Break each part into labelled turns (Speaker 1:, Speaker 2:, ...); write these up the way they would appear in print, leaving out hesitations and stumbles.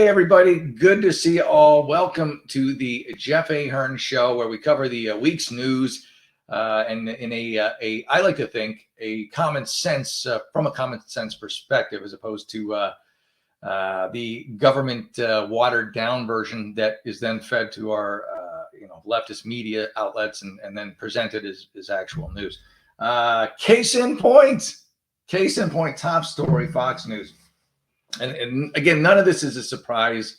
Speaker 1: Hey, everybody. Good to see you all. Welcome to the Jack Ahern Show, where we cover the week's news and in I like to think, a common sense, from a common sense perspective, as opposed to the government watered down version that is then fed to our leftist media outlets and then presented as actual news. Case in point, top story, Fox News. And again, none of this is a surprise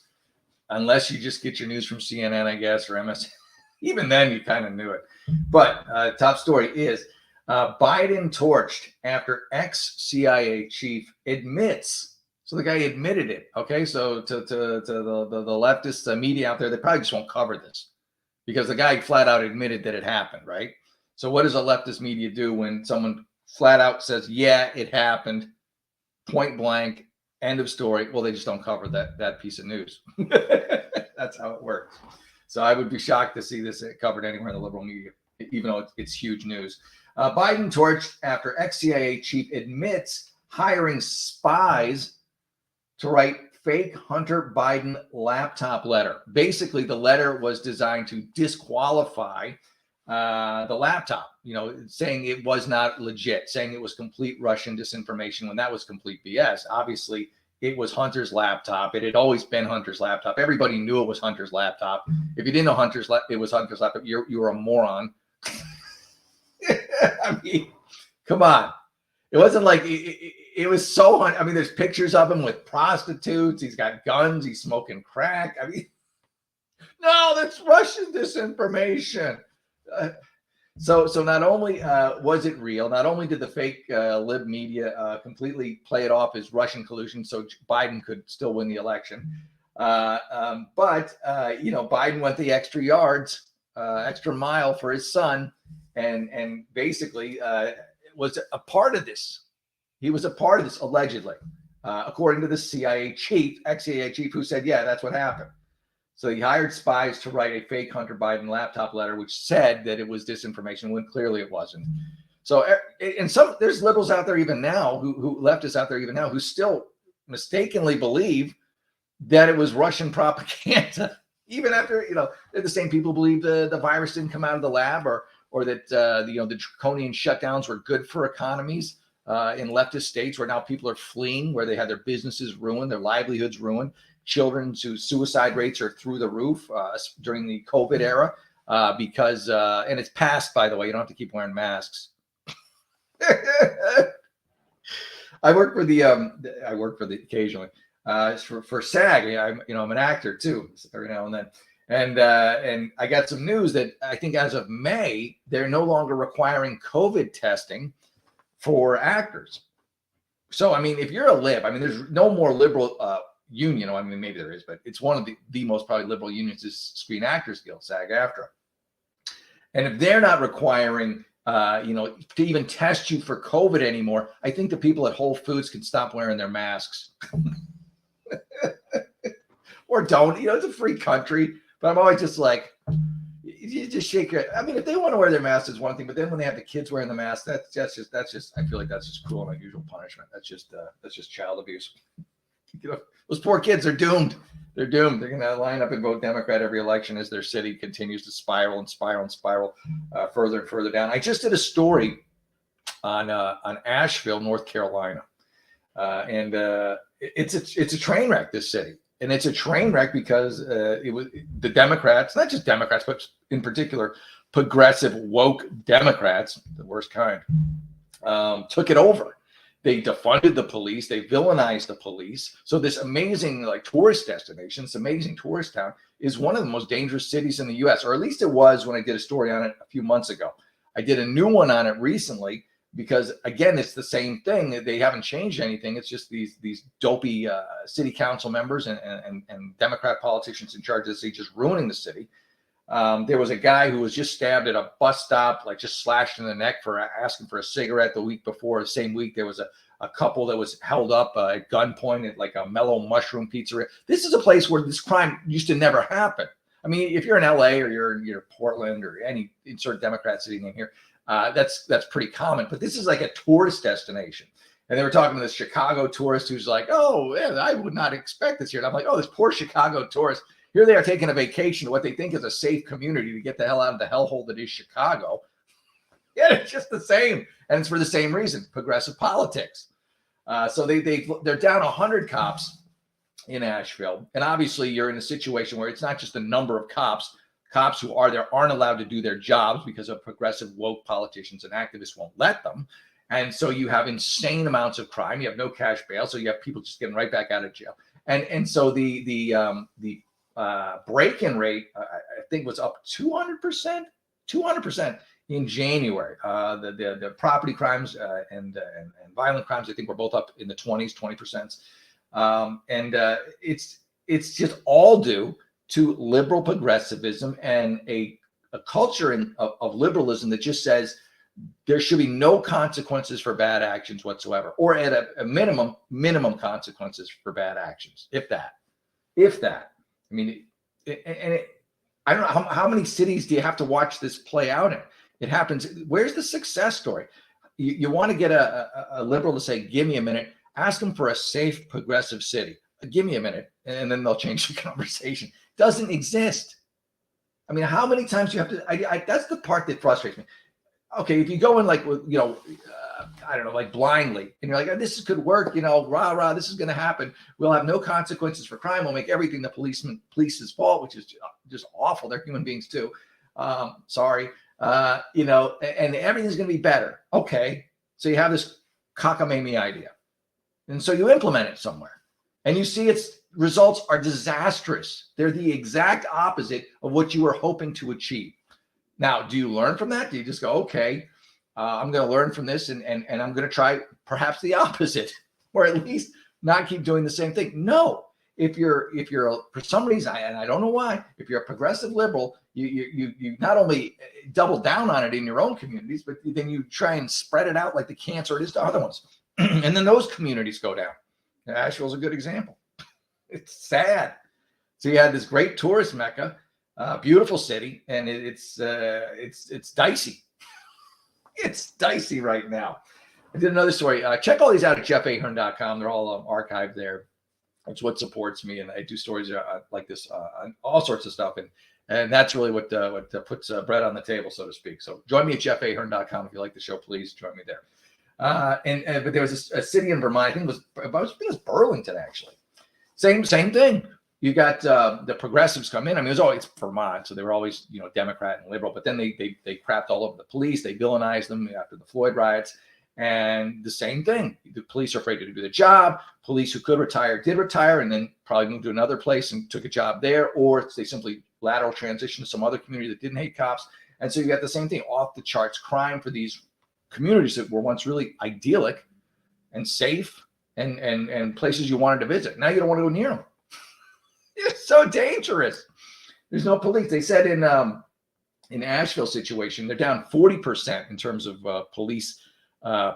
Speaker 1: unless you just get your news from CNN, I guess, or MS. Even then, you kind of knew it. But top story is Biden torched after ex-CIA chief admits. So the guy admitted it. Okay, so to the leftist media out there, they probably just won't cover this because the guy flat out admitted that it happened, right? So what does a leftist media do when someone flat out says, yeah, it happened, point blank, end of story? Well, they just don't cover that piece of news. That's how it works. So I would be shocked to see this covered anywhere in the liberal media, even though it's huge news. Biden torched after ex-CIA chief admits hiring spies to write fake Hunter Biden laptop letter. Basically, the letter was designed to disqualify the laptop, saying it was not legit, saying it was complete Russian disinformation when that was complete BS. Obviously, it was Hunter's laptop. It had always been Hunter's laptop. Everybody knew it was Hunter's laptop. If you didn't know it was Hunter's laptop, you were a moron. I mean, come on. It wasn't like it was so. I mean, there's pictures of him with prostitutes. He's got guns. He's smoking crack. I mean, no, that's Russian disinformation. So not only was it real, not only did the fake lib media completely play it off as Russian collusion so Biden could still win the election, but Biden went the extra yards, extra mile for his son, and basically was a part of this. He was a part of this, allegedly, according to the CIA chief, ex-CIA chief, who said, yeah, that's what happened. So he hired spies to write a fake Hunter Biden laptop letter, which said that it was disinformation when clearly it wasn't. So, and there's liberals out there even now, who leftists out there even now, who still mistakenly believe that it was Russian propaganda, even after, they're the same people who believe the virus didn't come out of the lab, or that the draconian shutdowns were good for economies in leftist states where now people are fleeing, where they had their businesses ruined, their livelihoods ruined. Children whose suicide rates are through the roof during the COVID era because, and it's passed, by the way, you don't have to keep wearing masks. I work for the occasionally for SAG. I'm an actor too, every now and then. And I got some news that I think as of May, they're no longer requiring COVID testing for actors. So, I mean, if you're a lib, I mean, there's no more liberal union. I mean, maybe there is, but it's one of the most probably liberal unions is Screen Actors Guild, SAG-AFTRA. And if they're not requiring, to even test you for COVID anymore, I think the people at Whole Foods can stop wearing their masks. Or don't. It's a free country. But I'm always just like, you just shake your. I mean, if they want to wear their mask is one thing, but then when they have the kids wearing the mask, that's just. I feel like that's just cruel and unusual punishment. That's just child abuse. Those poor kids are doomed. They're doomed. They're going to line up and vote Democrat every election as their city continues to spiral further and further down. I just did a story on Asheville, North Carolina, and it's a train wreck. This city, and it's a train wreck because it was the Democrats, not just Democrats, but in particular progressive woke Democrats, the worst kind, took it over. They defunded the police. They villainized the police. So this amazing tourist destination, this amazing tourist town is one of the most dangerous cities in the U.S., or at least it was when I did a story on it a few months ago. I did a new one on it recently because, again, it's the same thing. They haven't changed anything. It's just these dopey city council members and Democrat politicians in charge of the city just ruining the city. There was a guy who was just stabbed at a bus stop, just slashed in the neck for asking for a cigarette the week before. The same week, there was a couple that was held up at gunpoint at a Mellow Mushroom Pizzeria. This is a place where this crime used to never happen. I mean, if you're in LA or you're in Portland or any insert Democrat city name here, that's pretty common. But this is like a tourist destination. And they were talking to this Chicago tourist who's like, oh, yeah, I would not expect this here. And I'm like, oh, this poor Chicago tourist. Here they are taking a vacation to what they think is a safe community to get the hell out of the hellhole that is Chicago. Yeah, it's just the same. And it's for the same reason, progressive politics. So they're down 100 cops in Asheville. And obviously you're in a situation where it's not just the number of cops. Cops who are there aren't allowed to do their jobs because of progressive woke politicians and activists won't let them. And so you have insane amounts of crime. You have no cash bail. So you have people just getting right back out of jail. And so the break-in rate, I think, was up 200% in January. The property crimes and violent crimes, I think, were both up in the 20%. It's just all due to liberal progressivism and a culture of liberalism that just says there should be no consequences for bad actions whatsoever, or at a minimum consequences for bad actions, if that. I mean, I don't know how many cities do you have to watch this play out in? It happens. Where's the success story? You want to get a liberal to say, give me a minute, ask them for a safe, progressive city. Give me a minute, and then they'll change the conversation. Doesn't exist. I mean, how many times do you have to, that's the part that frustrates me. Okay, if you go in like, I don't know, like blindly, and you're like, oh, this could work, rah, this is going to happen. We'll have no consequences for crime. We'll make everything the police's fault, which is just awful. They're human beings too. Sorry. And everything's going to be better. Okay. So you have this cockamamie idea. And so you implement it somewhere and you see its results are disastrous. They're the exact opposite of what you were hoping to achieve. Now, do you learn from that? Do you just go, okay, I'm going to learn from this and I'm going to try perhaps the opposite, or at least not keep doing the same thing? No. If you're for some reason, and I don't know why, if you're a progressive liberal, you not only double down on it in your own communities, but then you try and spread it out like the cancer it is to other ones. And then those communities go down. Asheville's a good example. It's sad. So you had this great tourist mecca, beautiful city, and it's dicey. It's dicey right now. I did another story. Check all these out at jeffahern.com. They're all archived there. It's what supports me, and I do stories like this on all sorts of stuff, and that's really what puts bread on the table, so to speak. So join me at jeffahern.com if you like the show. Please join me there. But there was a city in Vermont. I think it was Burlington, actually. Same thing. You got the progressives come in. I mean, it was always Vermont, so they were always Democrat and liberal. But then they crapped all over the police. They villainized them after the Floyd riots. And the same thing. The police are afraid to do the job. Police who could retire did retire, and then probably moved to another place and took a job there, or they simply lateral transition to some other community that didn't hate cops. And so you got the same thing, off the charts crime for these communities that were once really idyllic and safe and places you wanted to visit. Now you don't want to go near them. It's so dangerous. There's no police. They said in Asheville situation, they're down 40% in terms of police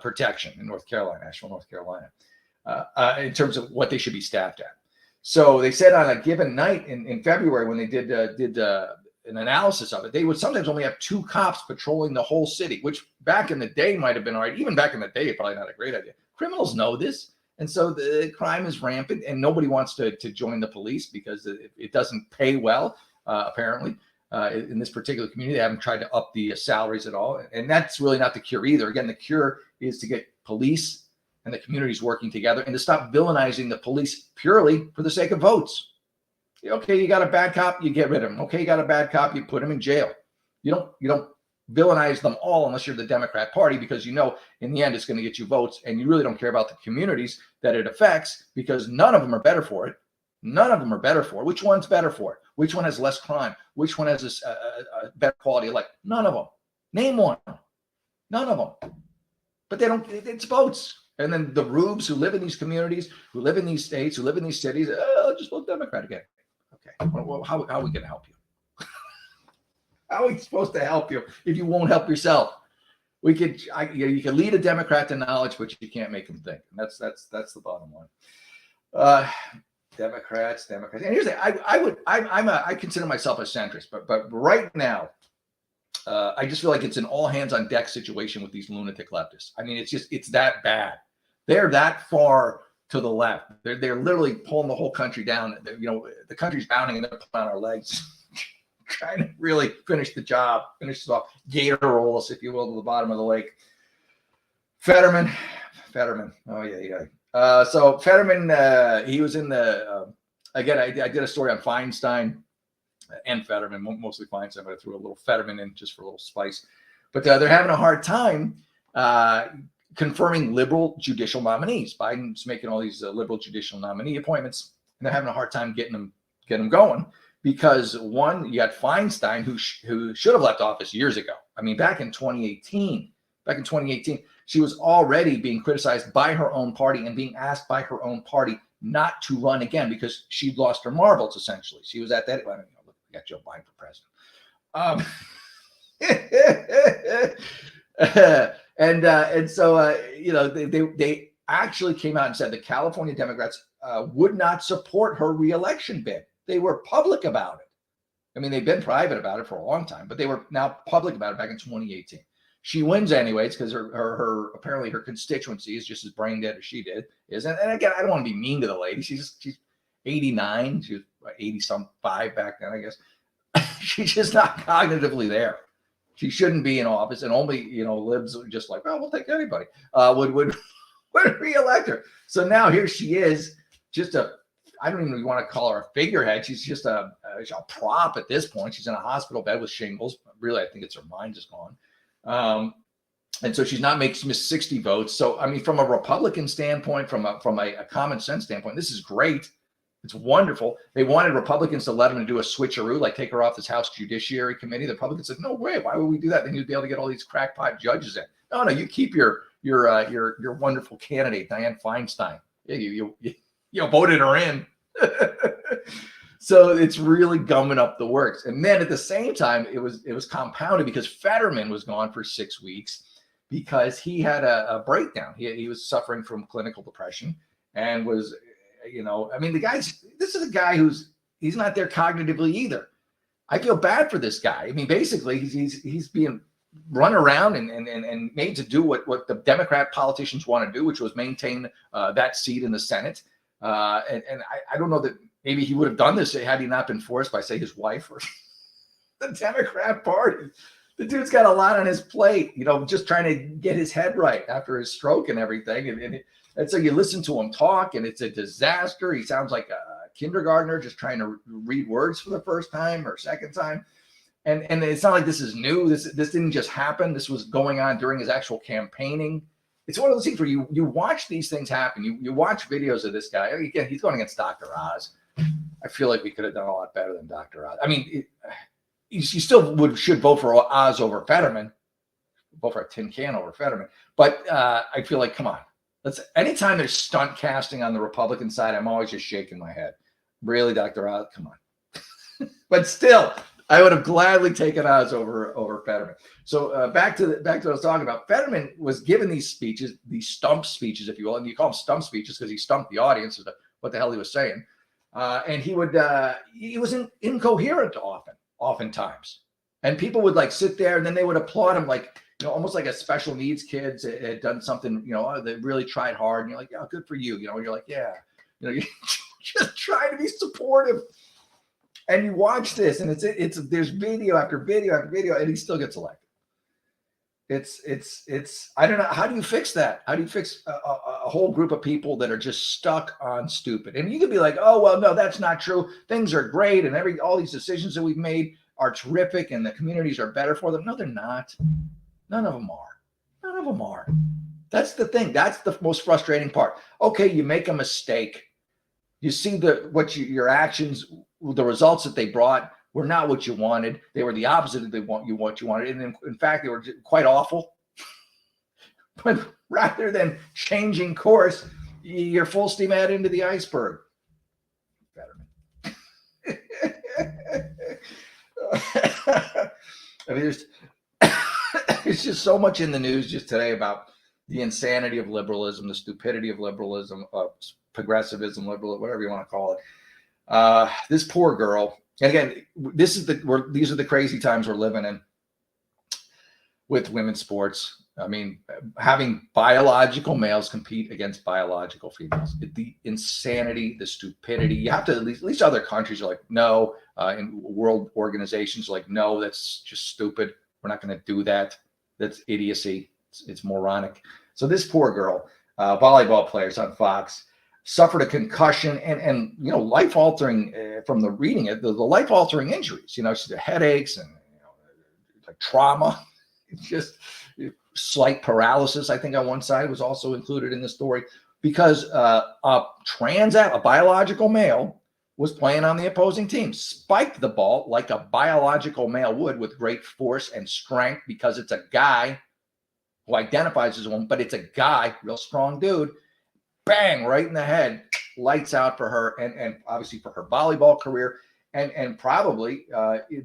Speaker 1: protection in North Carolina, Asheville, North Carolina, in terms of what they should be staffed at. So they said on a given night in February, when they did an analysis of it, they would sometimes only have 2 cops patrolling the whole city, which back in the day might have been all right. Even back in the day, probably not a great idea. Criminals know this. And so the crime is rampant, and nobody wants to join the police because it doesn't pay well, apparently. In this particular community, they haven't tried to up the salaries at all. And that's really not the cure either. Again, the cure is to get police and the communities working together and to stop villainizing the police purely for the sake of votes. Okay, you got a bad cop, you get rid of him. Okay, you got a bad cop, you put him in jail. You don't villainize them all unless you're the Democrat Party, because in the end it's going to get you votes, and you really don't care about the communities that it affects, because none of them are better for it. None of them are better for it. Which one's better for it? Which one has less crime? Which one has a better quality of life? None of them. Name one. None of them. But they don't. It's votes. And then the rubes who live in these communities, who live in these states, who live in these cities, just vote Democrat again. Okay. Well, how are we going to help you? How are we supposed to help you if you won't help yourself? You can lead a Democrat to knowledge, but you can't make them think. And that's the bottom line. Democrats. And here's the thing, I consider myself a centrist, but right now, I just feel like it's an all hands on deck situation with these lunatic leftists. I mean, it's that bad. They're that far to the left. They're literally pulling the whole country down. The country's bounding and they're pulling on our legs, trying to really finish the job, finish it off, gator roll us, if you will, to the bottom of the lake. Fetterman. Oh yeah. So Fetterman, he was in the. Again, I did a story on Feinstein and Fetterman, mostly Feinstein, but I threw a little Fetterman in just for a little spice. But they're having a hard time confirming liberal judicial nominees. Biden's making all these liberal judicial nominee appointments, and they're having a hard time getting them going because one, you got Feinstein who should have left office years ago. I mean, back in 2018, she was already being criticized by her own party and being asked by her own party not to run again because she'd lost her marbles. Essentially, she was at that. I mean, look, we got Joe Biden for president. And so they actually came out and said the California Democrats would not support her reelection bid. They were public about it. I mean, they've been private about it for a long time, but they were now public about it back in 2018. She wins anyways because her apparently her constituency is just as brain dead as she is. And again, I don't want to be mean to the lady. She's 89. She was 80-some-5 back then, I guess. She's just not cognitively there. She shouldn't be in office, and only libs just like, well, we'll take anybody would reelect her. So now here she is, just I don't even want to call her a figurehead. She's just a prop at this point. She's in a hospital bed with shingles. Really, I think it's her mind is gone. And so she's not making 60 votes. So I mean, from a Republican standpoint, from a common sense standpoint, this is great. It's wonderful. They wanted Republicans to let them do a switcheroo, like take her off this House Judiciary Committee. The Republicans said, "No way! Why would we do that? Then you'd be able to get all these crackpot judges in." No, you keep your wonderful candidate, Dianne Feinstein. Yeah, you voted her in. So it's really gumming up the works. And then at the same time, it was compounded because Fetterman was gone for 6 weeks because he had a breakdown. He was suffering from clinical depression and was. I mean, this is a guy he's not there cognitively either. I feel bad for this guy. I mean, basically he's being run around and made to do what the Democrat politicians want to do, which was maintain that seat in the Senate. And I don't know that maybe he would have done this had he not been forced by, say, his wife or the Democrat Party. The dude's got a lot on his plate, just trying to get his head right after his stroke and everything. And so you listen to him talk, and it's a disaster. He sounds like a kindergartner just trying to read words for the first time or second time. And it's not like this is new. This didn't just happen. This was going on during his actual campaigning. It's one of those things where you watch these things happen. You watch videos of this guy. Again, he's going against Dr. Oz. I feel like we could have done a lot better than Dr. Oz. I mean, you still should vote for Oz over Fetterman. Vote for a tin can over Fetterman. But I feel like, come on. Anytime there's stunt casting on the Republican side, I'm always just shaking my head. Really, Dr. Oz, come on. But still, I would have gladly taken Oz over Fetterman. So back to what I was talking about. Fetterman was given these speeches, these stump speeches, if you will, and you call them stump speeches because he stumped the audience as to what the hell he was saying. And he was incoherent oftentimes, and people would like sit there and then they would applaud him like. Almost like a special needs kids had done something, they really tried hard. And you're like, yeah, good for you. You're like, yeah, you're just trying to be supportive. And you watch this and there's video after video after video and he still gets elected. It's I don't know. How do you fix that? How do you fix a whole group of people that are just stuck on stupid? And you could be like, oh, well, no, that's not true. Things are great. And all these decisions that we've made are terrific and the communities are better for them. No, they're not. None of them are. That's the thing. That's the most frustrating part. Okay, you make a mistake. You see your actions, the results that they brought were not what you wanted. They were the opposite of what you wanted. And in fact, they were quite awful. But rather than changing course, you're full steam ahead into the iceberg. I mean, there's just so much in the news just today about the insanity of liberalism, the stupidity of liberalism, progressivism, liberal, whatever you want to call it. This poor girl, and again, these are the crazy times we're living in with women's sports. I mean, having biological males compete against biological females, the insanity, the stupidity. You have to, at least other countries are like, no, and world organizations are like, no, that's just stupid. We're not going to do that. That's idiocy. It's moronic. So this poor girl, volleyball players on Fox, suffered a concussion and life altering from the reading it, the life altering injuries. She had headaches and like trauma. It's just slight paralysis, I think, on one side was also included in the story because a biological male was playing on the opposing team, spiked the ball like a biological male would with great force and strength because it's a guy who identifies as a woman, but it's a guy, real strong dude, bang, right in the head, lights out for her and obviously for her volleyball career. And probably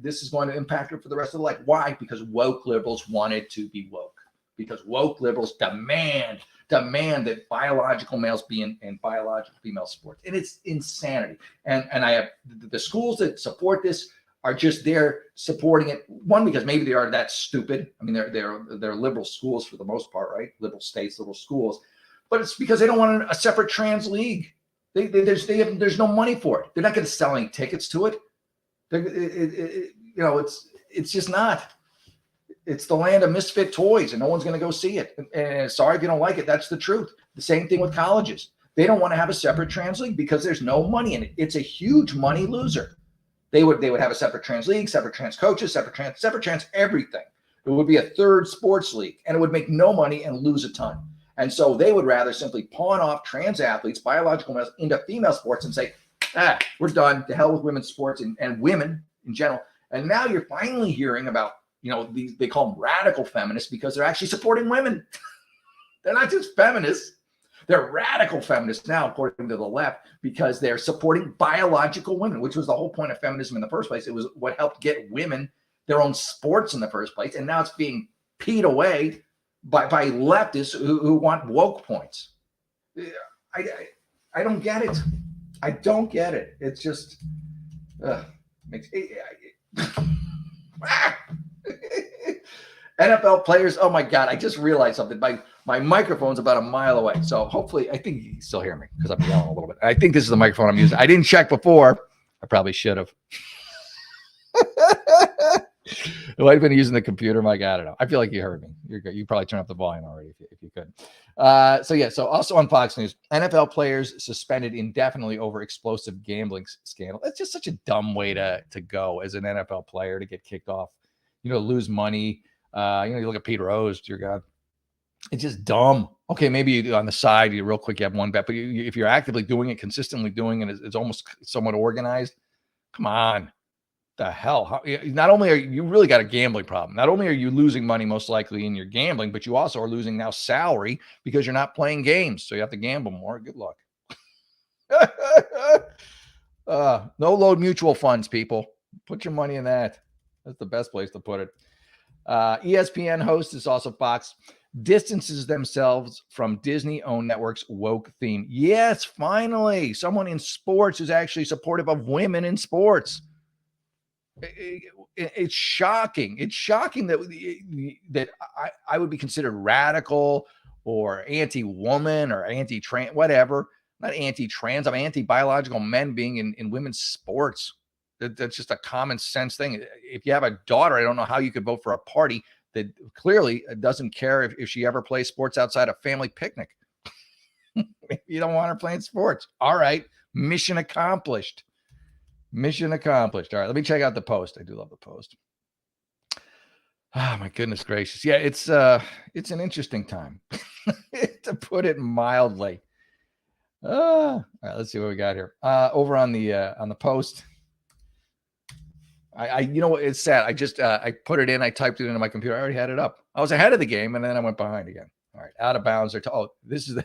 Speaker 1: this is going to impact her for the rest of her life. Why? Because woke liberals wanted to be woke. Because woke liberals demand that biological males be in biological female sports. And it's insanity. And I have the schools that support this are just there supporting it. One, because maybe they are that stupid. I mean, they're liberal schools for the most part, right? Liberal states, liberal schools. But it's because they don't want a separate trans league. There's no money for it. They're not going to sell any tickets to it. It's just not. It's the land of misfit toys, and no one's going to go see it. And sorry if you don't like it. That's the truth. The same thing with colleges. They don't want to have a separate trans league because there's no money in it. It's a huge money loser. They would have a separate trans league, separate trans coaches, separate trans everything. It would be a third sports league, and it would make no money and lose a ton. And so they would rather simply pawn off trans athletes, biological males, into female sports and say, we're done. To hell with women's sports and women in general. And now you're finally hearing about, they call them radical feminists because they're actually supporting women. They're not just feminists. They're radical feminists now, according to the left, because they're supporting biological women, which was the whole point of feminism in the first place. It was what helped get women their own sports in the first place. And now it's being peed away by leftists who want woke points. I don't get it. I don't get it. It's just makes NFL players. Oh my God! I just realized something. My microphone's about a mile away, so hopefully, I think you can still hear me because I'm yelling a little bit. I think this is the microphone I'm using. I didn't check before. I probably should have. I might have been using the computer. My God, I don't know. I feel like you heard me. You're good. You probably turned up the volume already if you could. So also on Fox News, NFL players suspended indefinitely over explosive gambling scandal. That's just such a dumb way to go as an NFL player to get kicked off, lose money. You look at Pete Rose, dear God. It's just dumb. Okay, maybe on the side, real quick, you have one bet, but if you're actively doing it, consistently doing it, it's almost somewhat organized. Come on. The hell? Not only are you really got a gambling problem, not only are you losing money most likely in your gambling, but you also are losing now salary because you're not playing games. So you have to gamble more. Good luck. No load mutual funds, people. Put your money in that. That's the best place to put it. ESPN host is also Fox. Distances themselves from Disney-owned network's woke theme. Yes, finally, someone in sports who's actually supportive of women in sports. It's shocking. It's shocking that I would be considered radical or anti-woman or anti-trans, whatever. Not anti-trans. I'm anti-biological men being in women's sports. That's just a common sense thing. If you have a daughter, I don't know how you could vote for a party that clearly doesn't care if she ever plays sports outside a family picnic. If you don't want her playing sports. All right. Mission accomplished. Mission accomplished. All right. Let me check out the Post. I do love the Post. Oh, my goodness gracious. Yeah, it's an interesting time, to put it mildly. All right, let's see what we got here. Over on the Post. It's sad. I just I put it in. I typed it into my computer. I already had it up. I was ahead of the game, and then I went behind again. All right, out of bounds. This is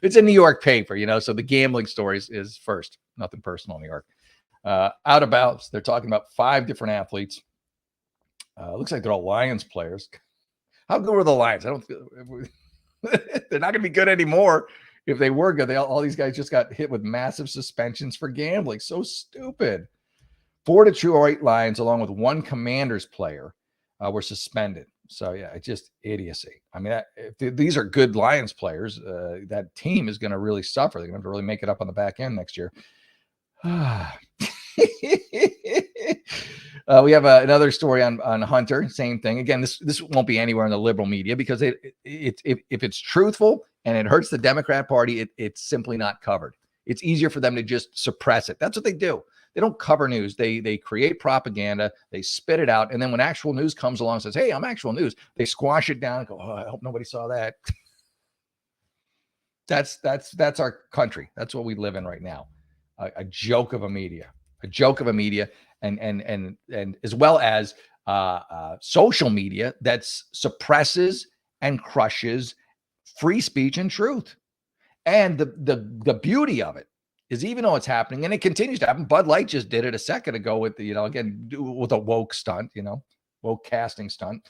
Speaker 1: it's a New York paper, so the gambling stories is first. Nothing personal in New York. Out of bounds. They're talking about 5 different athletes. Looks like they're all Lions players. How good were the Lions? They're not going to be good anymore. If they were good, all these guys just got hit with massive suspensions for gambling. So stupid. 4 Detroit Lions, along with 1 Commanders player, were suspended. So yeah, it's just idiocy. I mean, if these are good Lions players, that team is going to really suffer. They're going to have to really make it up on the back end next year. We have another story on Hunter. Same thing. Again, this won't be anywhere in the liberal media because if it's truthful and it hurts the Democrat Party, it's simply not covered. It's easier for them to just suppress it. That's what they do. They don't cover news. They create propaganda. They spit it out, and then when actual news comes along and says, "Hey, I'm actual news," they squash it down and go, "Oh, I hope nobody saw that." That's our country. That's what we live in right now. A joke of a media, and as well as social media that suppresses and crushes free speech and truth. And the beauty of it is, even though it's happening, and it continues to happen, Bud Light just did it a second ago with the, again, with a woke stunt, woke casting stunt.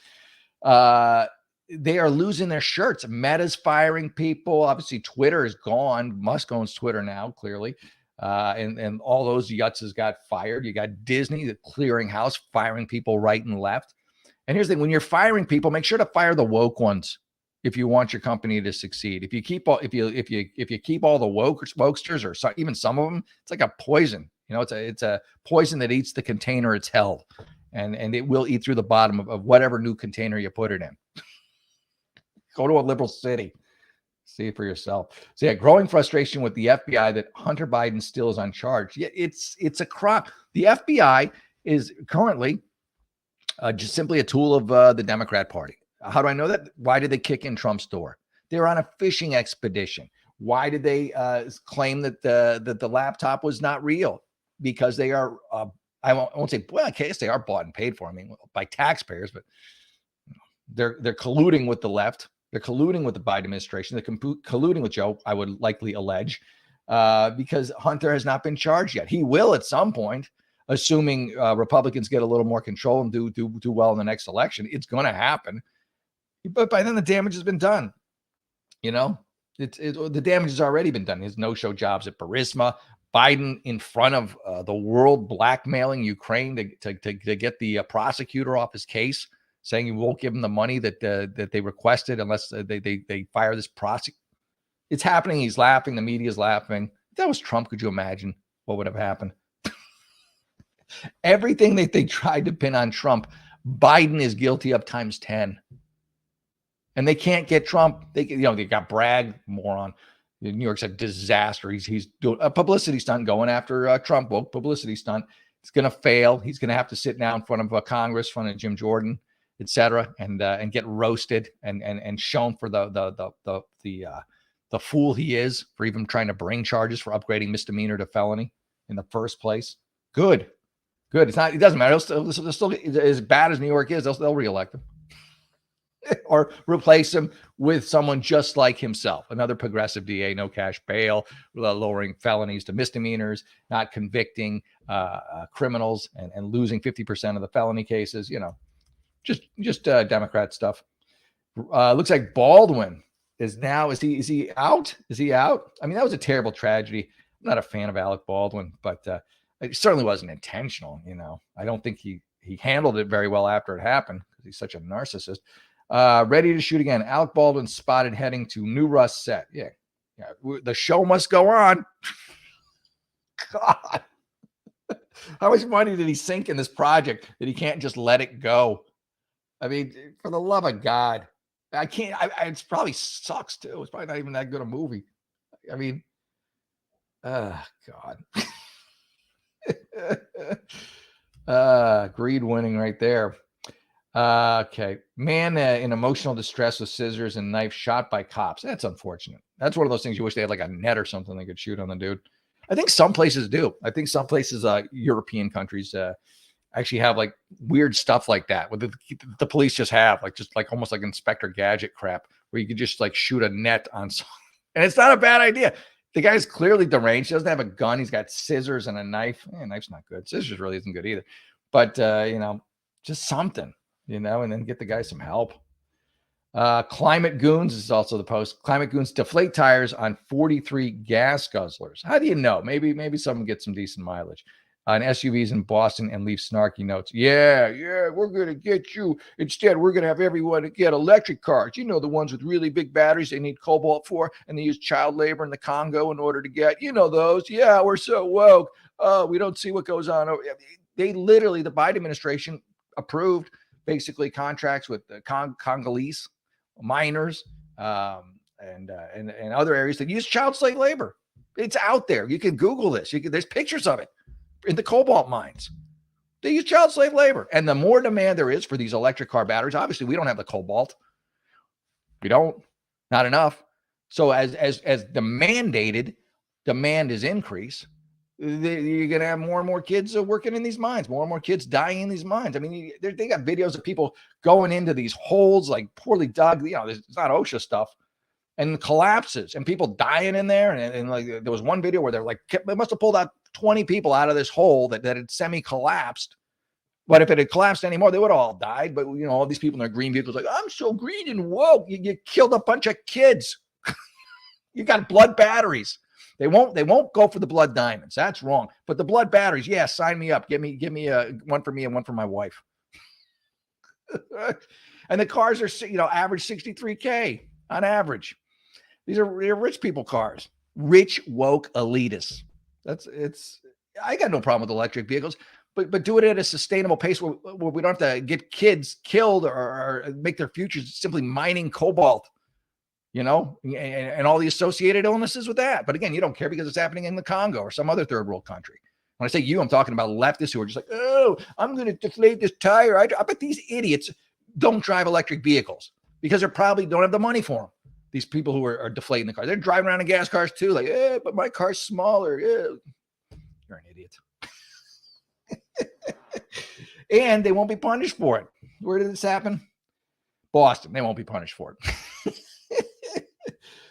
Speaker 1: They are losing their shirts. Meta's firing people. Obviously, Twitter is gone. Musk owns Twitter now, clearly. And all those yutzes got fired. You got Disney, the clearinghouse, firing people right and left. And here's the thing: when you're firing people, make sure to fire the woke ones if you want your company to succeed. If you keep all the wokesters, or even some of them, it's like a poison. It's a poison that eats the container it's held, and it will eat through the bottom of whatever new container you put it in. Go to a liberal city. See it for yourself. So yeah, growing frustration with the FBI that Hunter Biden still is uncharged. Yeah, it's a crime. The FBI is currently just simply a tool of the Democrat Party. How do I know that? Why did they kick in Trump's door? They were on a fishing expedition. Why did they claim that the laptop was not real? Because they are, I won't say, well, in case they are bought and paid for, by taxpayers, but they're colluding with the left. They're colluding with the Biden administration. They're colluding with Joe, I would likely allege, because Hunter has not been charged yet. He will at some point, assuming Republicans get a little more control and do well in the next election. It's going to happen. But by then, the damage has been done. The damage has already been done. His no-show jobs at Burisma, Biden in front of the world blackmailing Ukraine to get the prosecutor off his case, saying he won't give him the money that they requested unless they fire this prosecutor. It's happening. He's laughing. The media is laughing. If that was Trump, could you imagine what would have happened? Everything that they tried to pin on Trump, Biden is guilty of times 10. And they can't get Trump. They got Bragg, moron. New York's a disaster. He's doing a publicity stunt going after Trump. Woke publicity stunt. It's going to fail. He's going to have to sit now in front of Congress, in front of Jim Jordan, etc., and get roasted and shown for the fool he is for even trying to bring charges for upgrading misdemeanor to felony in the first place. Good. It's not. It doesn't matter. They'll still as bad as New York is. They'll reelect him. Or replace him with someone just like himself, another progressive DA, no cash bail, lowering felonies to misdemeanors, not convicting criminals, and losing 50% of the felony cases. Just Democrat stuff. Looks like Baldwin is now. Is he out? Is he out? That was a terrible tragedy. I'm not a fan of Alec Baldwin, but it certainly wasn't intentional. I don't think he handled it very well after it happened because he's such a narcissist. Ready to shoot again. Alec Baldwin spotted heading to New Rust set. Yeah. The show must go on. God, how much money did he sink in this project that he can't just let it go? For the love of God, I can't. It probably sucks too. It's probably not even that good a movie. God. Greed winning right there. Okay. Man in emotional distress with scissors and knife shot by cops. That's unfortunate. That's one of those things you wish they had like a net or something they could shoot on the dude. I think some places do. I think some places, European countries, actually have like weird stuff like that. What the police just have, like almost like Inspector Gadget crap, where you could just like shoot a net on someone. And it's not a bad idea. The guy's clearly deranged. He doesn't have a gun. He's got scissors and a knife. Knife's not good. Scissors really isn't good either. But, just something. And then get the guy some help. Climate Goons is also the post. Climate Goons deflate tires on 43 gas guzzlers. How do you know? Maybe someone gets some decent mileage. on SUVs in Boston and leave snarky notes. Yeah, we're going to get you. Instead, we're going to have everyone get electric cars. You know, the ones with really big batteries they need cobalt for, and they use child labor in the Congo in order to get, you know, those. Yeah, we're so woke. We don't see what goes on. They literally, the Biden administration approved basically contracts with the Congolese miners and other areas that use child slave labor. It's out there. You can Google this. There's pictures of it in the cobalt mines. They use child slave labor. And the more demand there is for these electric car batteries, obviously we don't have the cobalt. We don't, not enough. So as the mandated demand is increased, you're going to have more and more kids working in these mines, more and more kids dying in these mines. I mean, they got videos of people going into these holes, like poorly dug, you know, it's not OSHA stuff, and collapses and people dying in there. And like there was one video where they're like, they must have pulled out 20 people out of this hole that had semi-collapsed. But if it had collapsed anymore, they would have all died. But, you know, all these people in their green vehicles like, I'm so green and woke. You killed a bunch of kids. You got blood batteries. They won't go for the blood diamonds. That's wrong. But the blood batteries, yeah, sign me up. Give me one for me and one for my wife. And the cars are, you know, average 63K on average. These are rich people cars, rich woke elitists. I got no problem with electric vehicles, but do it at a sustainable pace where we don't have to get kids killed or make their futures simply mining cobalt, you know, and all the associated illnesses with that. But again, you don't care because it's happening in the Congo or some other third world country. When I say you, I'm talking about leftists who are just like, oh, I'm going to deflate this tire. I bet these idiots don't drive electric vehicles because they probably don't have the money for them. These people who are deflating the car, they're driving around in gas cars too. Like, but my car's smaller. You're an idiot. And they won't be punished for it. Where did this happen? Boston. They won't be punished for it.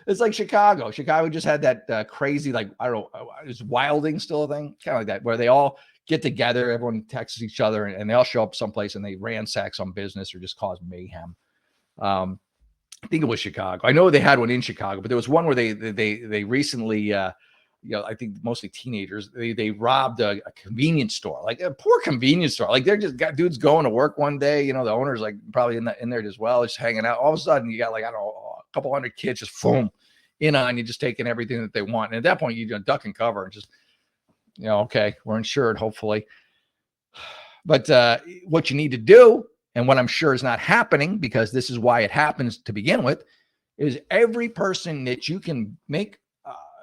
Speaker 1: It's like Chicago. Chicago just had that crazy, like, I don't know, is wilding still a thing? Kind of like that, where they all get together, everyone texts each other, and they all show up someplace and they ransack some business or just cause mayhem. I think it was Chicago. I know they had one in Chicago, but there was one where they recently, you know, I think mostly teenagers, they robbed a convenience store, like a poor convenience store. Like they're just got dudes going to work one day, you know, the owner's like probably in there as well, just hanging out. All of a sudden you got like, I don't know, a couple hundred kids just boom in on you, just taking everything that they want. And at that point you duck and cover and just, you know, okay, we're insured, hopefully. But what you need to do, and what I'm sure is not happening, because this is why it happens to begin with, is every person that you can make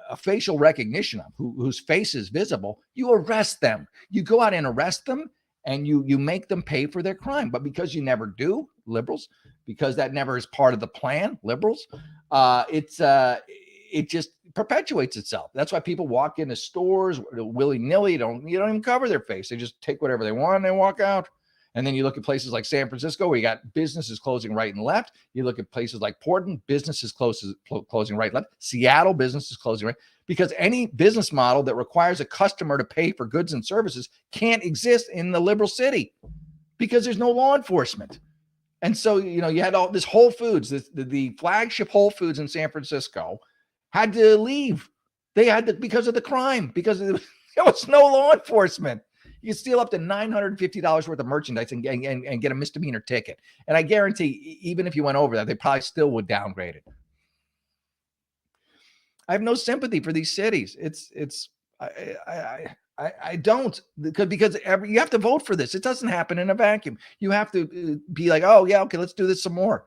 Speaker 1: a facial recognition of, whose face is visible, you arrest them. You go out and arrest them, and you make them pay for their crime. But because you never do, liberals, because that never is part of the plan, liberals, it just perpetuates itself. That's why people walk into stores willy-nilly. You don't even cover their face. They just take whatever they want and they walk out. And then you look at places like San Francisco, where you got businesses closing right and left. You look at places like Portland, businesses closing right and left. Seattle, businesses closing right. Because any business model that requires a customer to pay for goods and services can't exist in the liberal city because there's no law enforcement. And so, you know, you had all this Whole Foods, the flagship Whole Foods in San Francisco had to leave. They had to, because of the crime, because there was no law enforcement. You can steal up to $950 worth of merchandise and get a misdemeanor ticket. And I guarantee, even if you went over that, they probably still would downgrade it. I have no sympathy for these cities. I don't, because you have to vote for this. It doesn't happen in a vacuum. You have to be like, oh yeah, okay, let's do this some more.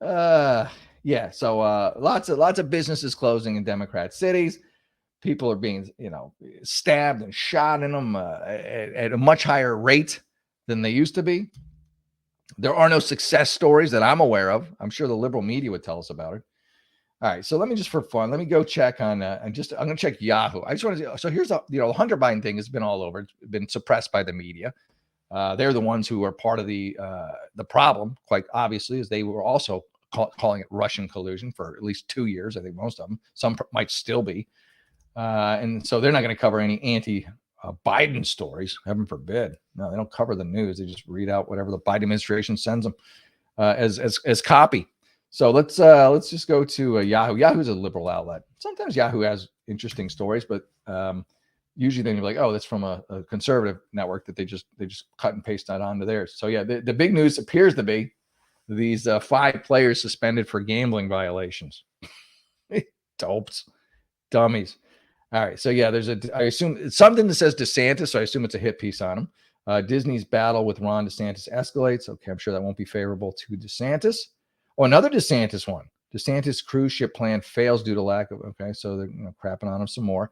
Speaker 1: Yeah. So lots of businesses closing in Democrat cities. People are being, you know, stabbed and shot in them at a much higher rate than they used to be. There are no success stories that I'm aware of. I'm sure the liberal media would tell us about it. All right, so let me just, for fun, let me go check on. I'm going to check Yahoo. I just want to. So here's the Hunter Biden thing has been all over. It's been suppressed by the media. They're the ones who are part of the problem, quite obviously, as they were also calling it Russian collusion for at least 2 years. I think most of them. Some might still be. And so they're not going to cover any anti-Biden stories. Heaven forbid. No, they don't cover the news. They just read out whatever the Biden administration sends them as copy. So let's just go to Yahoo. Yahoo's a liberal outlet. Sometimes Yahoo has interesting stories, but usually then you're like, oh, that's from a conservative network that they just cut and paste that onto theirs. So yeah, the big news appears to be these 5 players suspended for gambling violations. Dopes, dummies. All right, so yeah, I assume it's something that says DeSantis, so I assume it's a hit piece on him. Disney's battle with Ron DeSantis escalates. Okay, I'm sure that won't be favorable to DeSantis. Oh, another DeSantis one. DeSantis cruise ship plan fails due to lack of. Okay, so they're crapping on him some more.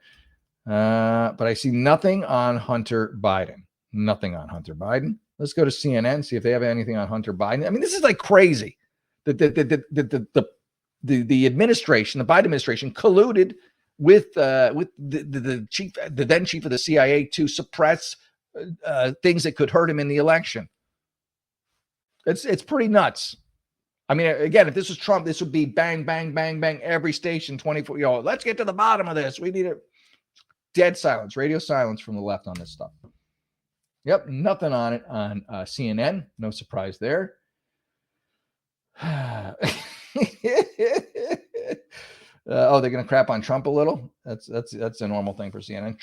Speaker 1: But I see nothing on Hunter Biden. Nothing on Hunter Biden. Let's go to CNN, see if they have anything on Hunter Biden. I mean, this is like crazy. The administration, the Biden administration, colluded with the then chief of the CIA to suppress things that could hurt him in the election. It's pretty nuts. I mean, again, if this was Trump, this would be bang, bang, bang, bang, every station, 24. Let's get to the bottom of this. We need a dead silence, radio silence from the left on this stuff. Yep, nothing on it on CNN. No surprise there. They're going to crap on Trump a little. That's a normal thing for CNN.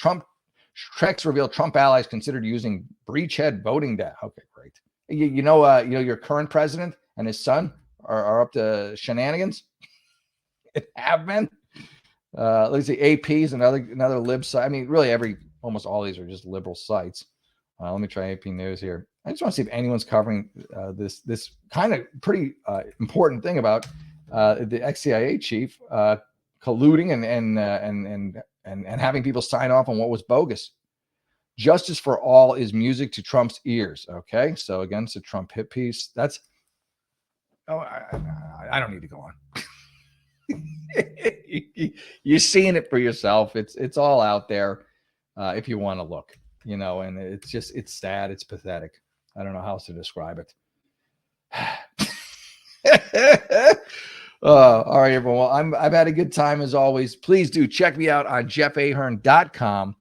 Speaker 1: Treks reveal Trump allies considered using breachhead voting data. Okay, great. You know your current president and his son are up to shenanigans. It have been. Let's see, AP's another lib site. I mean, really almost all these are just liberal sites. Let me try AP News here. I just want to see if anyone's covering this kind of pretty important thing about the ex-CIA chief colluding and having people sign off on what was bogus. Justice for all is music to Trump's ears. Okay, so again, it's a Trump hit piece. That's I don't need to go on. You're seeing it for yourself. It's all out there if you want to look, and it's sad. It's pathetic. I don't know how else to describe it. All right, everyone. Well, I've had a good time as always. Please do check me out on jeffahern.com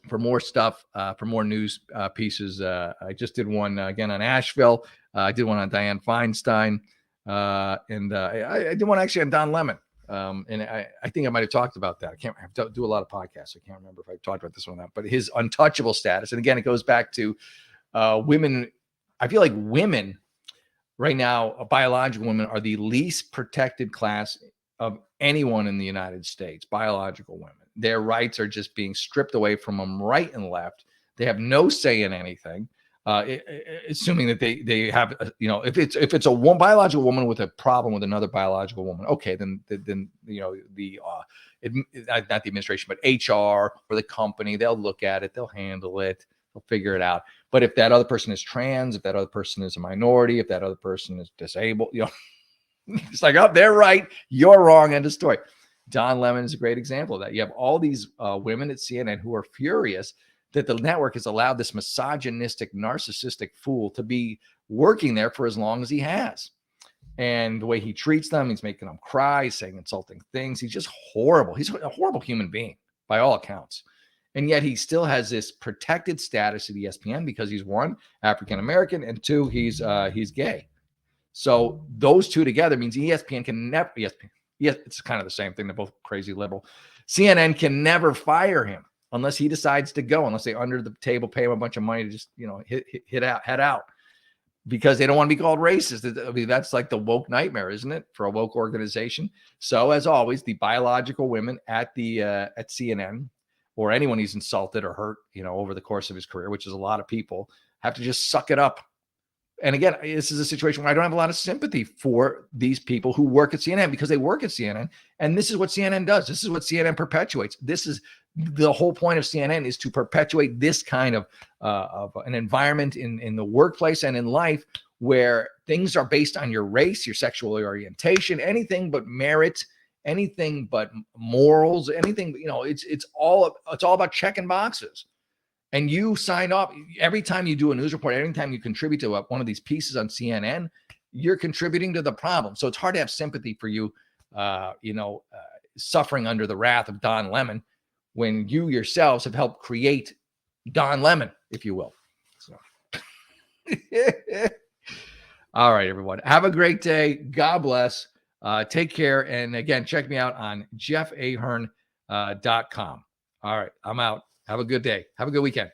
Speaker 1: for more stuff, for more news pieces. I just did one again on Asheville. I did one on Dianne Feinstein. And I did one actually on Don Lemon. And I think I might have talked about that. I do a lot of podcasts. I can't remember if I talked about this one or not, but his untouchable status. And again, it goes back to women. I feel like women right now, biological women, are the least protected class of anyone in the United States. Biological women, their rights are just being stripped away from them right and left. They have no say in anything. Assuming that they have, if it's a biological woman with a problem with another biological woman, okay, then not the administration, but HR or the company, they'll look at it, they'll handle it, they'll figure it out. But if that other person is trans, if that other person is a minority, if that other person is disabled, it's like, oh, they're right, you're wrong, end of story. Don Lemon is a great example of that. You have all these women at CNN who are furious that the network has allowed this misogynistic, narcissistic fool to be working there for as long as he has. And the way he treats them, he's making them cry, saying insulting things. He's just horrible. He's a horrible human being by all accounts. And yet he still has this protected status at ESPN because he's, one, African-American, and two, he's gay. So those two together means ESPN can never, it's kind of the same thing. They're both crazy liberal. CNN can never fire him unless he decides to go, unless they under the table pay him a bunch of money to just, head out, because they don't want to be called racist. I mean, that's like the woke nightmare, isn't it, for a woke organization? So as always, the biological women at CNN, or anyone he's insulted or hurt, over the course of his career, which is a lot of people, have to just suck it up. And again, this is a situation where I don't have a lot of sympathy for these people who work at CNN, because they work at CNN, and this is what CNN does. This is what CNN perpetuates. This is the whole point of CNN, is to perpetuate this kind of an environment in the workplace and in life where things are based on your race, your sexual orientation, anything but merit, anything but morals, anything. It's all about checking boxes. And you sign up every time you do a news report, every time you contribute to one of these pieces on CNN, you're contributing to the problem. So it's hard to have sympathy for you, suffering under the wrath of Don Lemon, when you yourselves have helped create Don Lemon, if you will. So, all right, everyone, have a great day. God bless. Take care. And again, check me out on jeffahern.com. All right. I'm out. Have a good day. Have a good weekend.